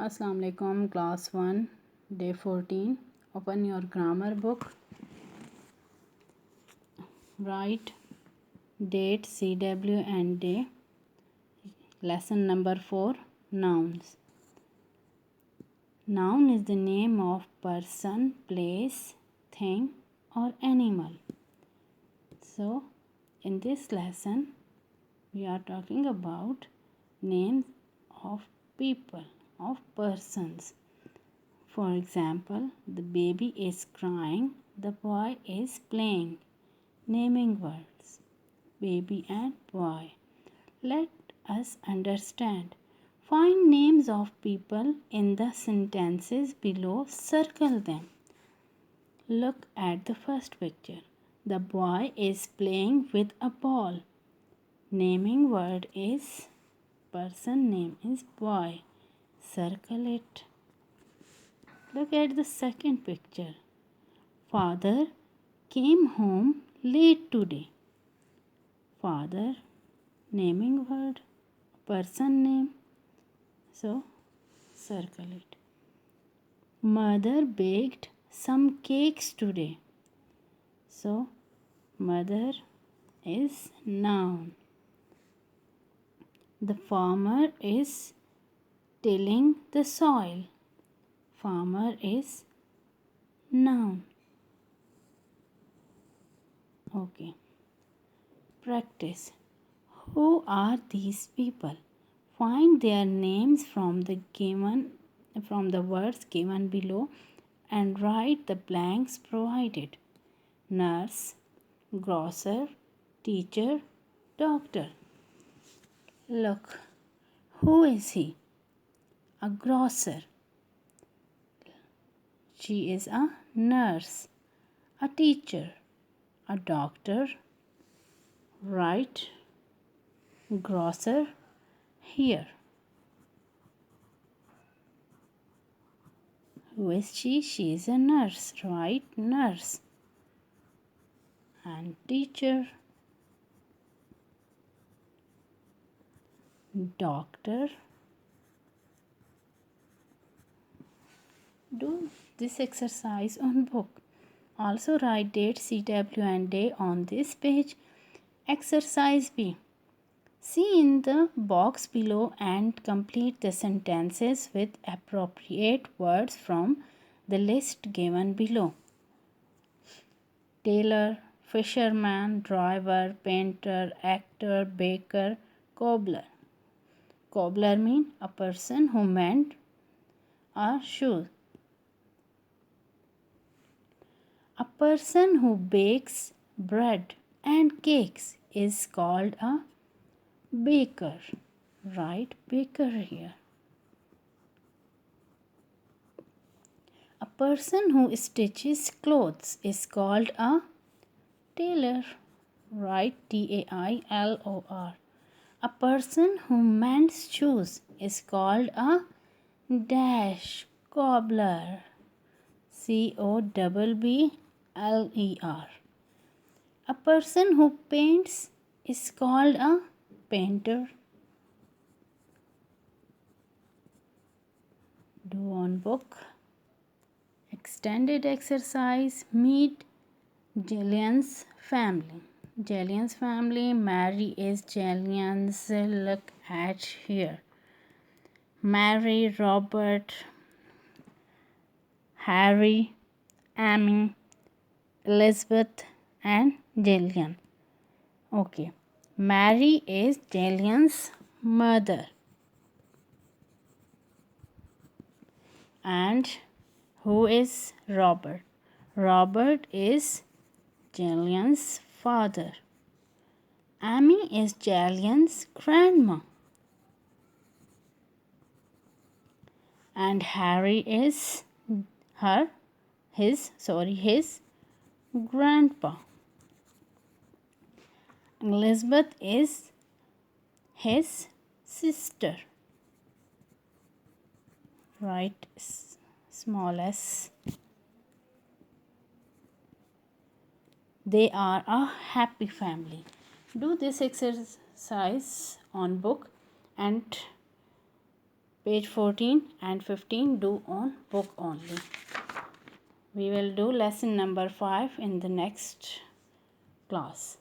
Assalamu alaikum, class 1, day 14. Open your grammar book. Write date, CW and day. Lesson number 4, nouns. Noun is the name of person, place, thing or animal. So, in this lesson, we are talking about names of people, of persons. For example, the baby is crying, the boy is playing. Naming words, baby and boy. Let us understand. Find names of people in the sentences below. Circle them. Look at the first picture. The boy is playing with a ball. Naming word is person name is boy. Circle it. Look at the second picture. Father came home late today. Father, naming word, person name. So, circle it. Mother baked some cakes today. So, mother is noun. The farmer is tilling the soil. Farmer is noun. Okay. Practice. Who are these people? Find their names from the words given below and write the blanks provided. Nurse, grocer, teacher, doctor. Look, who is he? A grocer. She is a nurse, a teacher, a doctor. Write grocer here. Who is she? She is a nurse. Write nurse. And teacher, doctor. Do this exercise on book. Also write date, CW and day on this page. Exercise B. See in the box below and complete the sentences with appropriate words from the list given below. Tailor, fisherman, driver, painter, actor, baker, cobbler. Cobbler means a person who mends a shoe. A person who bakes bread and cakes is called a baker. Write baker here. A person who stitches clothes is called a tailor. Write TAILOR. A person who mends shoes is called a dash cobbler. COBBLER. A person who paints is called a painter. Do on book. Extended exercise. Meet Jillian's family. Jillian's family. Mary is Jillian's. Look at here. Mary, Robert, Harry, Amy, Elizabeth and Jillian. Okay. Mary is Jillian's mother. And who is Robert? Robert is Jillian's father. Amy is Jillian's grandma. And Harry is his grandpa. Elizabeth is his sister. Write small s. They are a happy family. Do this exercise on book and Page 14 and 15 do on book only. We will do lesson number 5 in the next class.